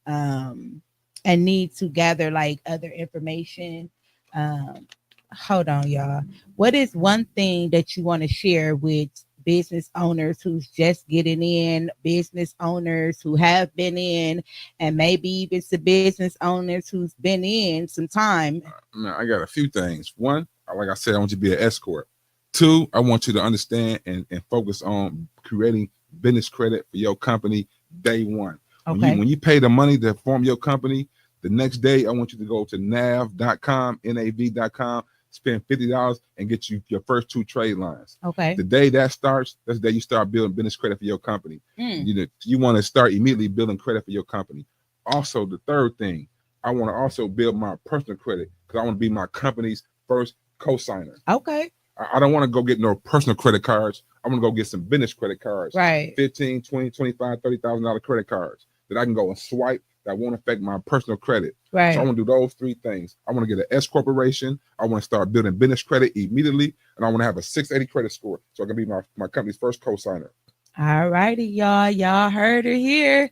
and need to gather like other information? Hold on, y'all. What is one thing that you want to share with business owners who's just getting in, business owners who have been in, and maybe even some business owners who's been in some time? I got a few things. One, like I said, I want you to be an escort. Two, I want you to understand and focus on creating business credit for your company day one. Okay. When you pay the money to form your company, the next day I want you to go to nav.com, nav.com, spend $50 and get you your first 2 trade lines. Okay. The day that starts, that's the day you start building business credit for your company. You want to start immediately building credit for your company. Also, the third thing, I want to also build my personal credit because I want to be my company's first co-signer. Okay. I don't want to go get no personal credit cards. I want to go get some business credit cards. Right. $15, $20, $25, $30,000 credit cards that I can go and swipe that won't affect my personal credit. Right. So I want to do those 3 things. I want to get an S corporation. I want to start building business credit immediately. And I want to have a 680 credit score so I can be my company's first co-signer. All righty, y'all. Y'all heard it here.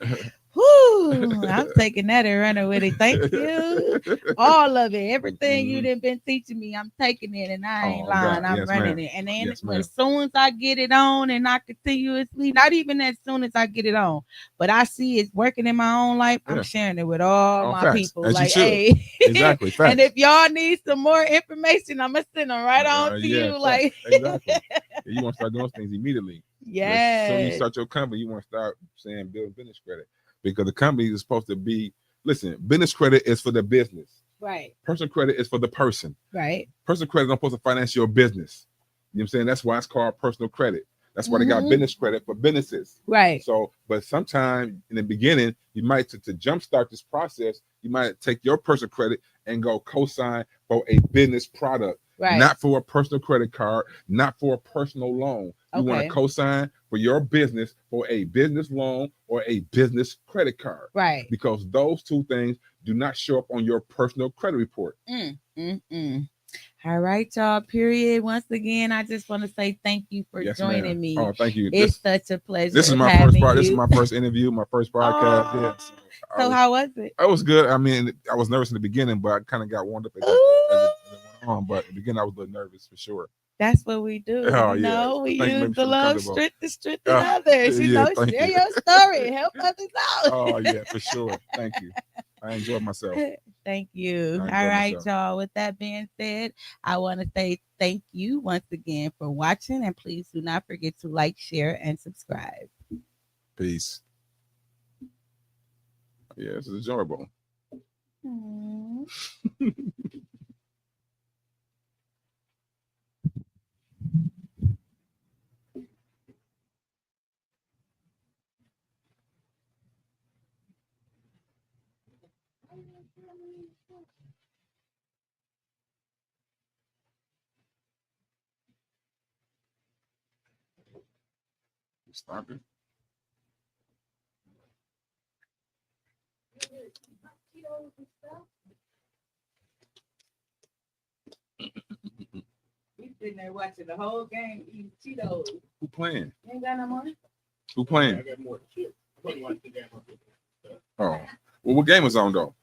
Whoo, I'm taking that and running with it. Thank you. All of it. Everything you done been teaching me, I'm taking it and I ain't lying. God. I'm running it. And then as soon as I get it on and I continuously, not even as soon as I get it on, but I see it's working in my own life, I'm sharing it with all my people. As like, hey. Exactly. Facts. And if y'all need some more information, I'm going to send them right on to you. Like, exactly. You want to start doing those things immediately. Yeah. So you start your company, you want to start saying building business credit. Because the company is supposed to be, listen, business credit is for the business. Right. Personal credit is for the person. Right. Personal credit is not supposed to finance your business. You know what I'm saying? That's why it's called personal credit. That's why they got business credit for businesses. Right. So, but sometimes in the beginning, you might, to jumpstart this process, you might take your personal credit and go co-sign for a business product. Right. Not for a personal credit card, not for a personal loan. You want to co-sign for your business for a business loan or a business credit card. Right. Because those 2 things do not show up on your personal credit report. All right, y'all. Period. Once again, I just want to say thank you for joining me. Oh, thank you. It's such a pleasure. This is my first part. This is my first interview, my first podcast. So how was it? It was good. I mean, I was nervous in the beginning, but I kind of got warmed up. But again, I was a little nervous for sure. That's what we do. Oh You yeah. know, So we thank you, use maybe the for the love comfortable. to strengthen others. You Yeah, know, thank share you. your story. Help others out. Oh yeah, for sure. Thank you. I enjoyed myself. Thank you. I All enjoyed right, myself. y'all. With that being said, I want to say thank you once again for watching, and please do not forget to like, share, and subscribe. Peace. Yeah, this is enjoyable. Mm. Stop it. He's sitting there watching the whole game eating Cheetos. Who playing? You ain't got no more? Who playing? Oh, well, what game was on though?